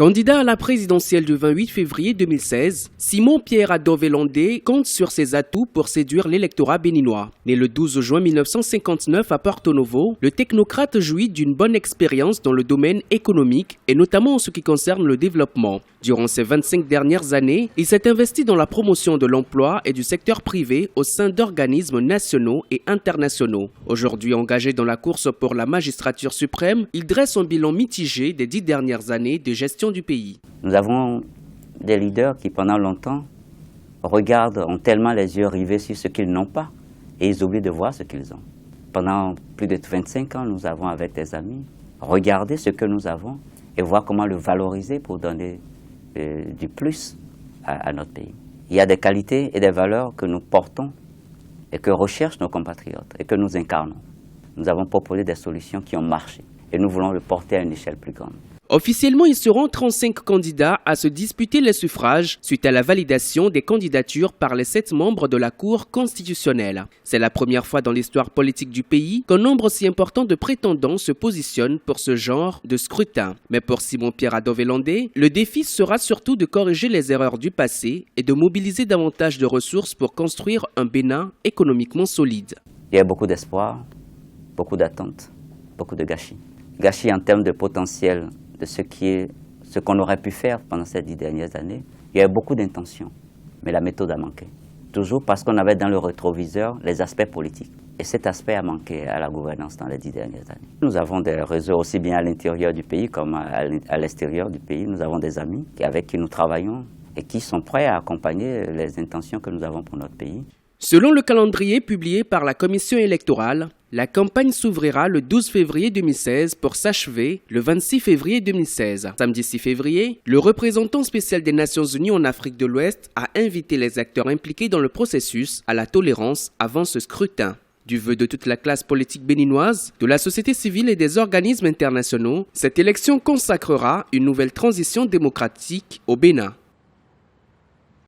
Candidat à la présidentielle du 28 février 2016, Simon-Pierre Adovélandé compte sur ses atouts pour séduire l'électorat béninois. Né le 12 juin 1959 à Porto Novo, le technocrate jouit d'une bonne expérience dans le domaine économique et notamment en ce qui concerne le développement. Durant ces 25 dernières années, il s'est investi dans la promotion de l'emploi et du secteur privé au sein d'organismes nationaux et internationaux. Aujourd'hui engagé dans la course pour la magistrature suprême, il dresse un bilan mitigé des 10 dernières années de gestion du pays. Nous avons des leaders qui pendant longtemps ont tellement les yeux rivés sur ce qu'ils n'ont pas et ils oublient de voir ce qu'ils ont. Pendant plus de 25 ans, nous avons avec des amis regardé ce que nous avons et voir comment le valoriser pour donner du plus à notre pays. Il y a des qualités et des valeurs que nous portons et que recherchent nos compatriotes et que nous incarnons. Nous avons proposé des solutions qui ont marché et nous voulons le porter à une échelle plus grande. Officiellement, ils seront 35 candidats à se disputer les suffrages suite à la validation des candidatures par les 7 membres de la Cour constitutionnelle. C'est la première fois dans l'histoire politique du pays qu'un nombre si important de prétendants se positionne pour ce genre de scrutin. Mais pour Simon-Pierre Adovélandé, le défi sera surtout de corriger les erreurs du passé et de mobiliser davantage de ressources pour construire un Bénin économiquement solide. Il y a beaucoup d'espoir, beaucoup d'attentes, beaucoup de gâchis. Gâchis en termes de potentiel de ce qu'on aurait pu faire pendant ces 10 dernières années. Il y avait beaucoup d'intentions, mais la méthode a manqué. Toujours parce qu'on avait dans le rétroviseur les aspects politiques. Et cet aspect a manqué à la gouvernance dans les 10 dernières années. Nous avons des réseaux aussi bien à l'intérieur du pays comme à l'extérieur du pays. Nous avons des amis avec qui nous travaillons et qui sont prêts à accompagner les intentions que nous avons pour notre pays. Selon le calendrier publié par la Commission électorale, la campagne s'ouvrira le 12 février 2016 pour s'achever le 26 février 2016. Samedi 6 février, le représentant spécial des Nations Unies en Afrique de l'Ouest a invité les acteurs impliqués dans le processus à la tolérance avant ce scrutin. Du vœu de toute la classe politique béninoise, de la société civile et des organismes internationaux, cette élection consacrera une nouvelle transition démocratique au Bénin.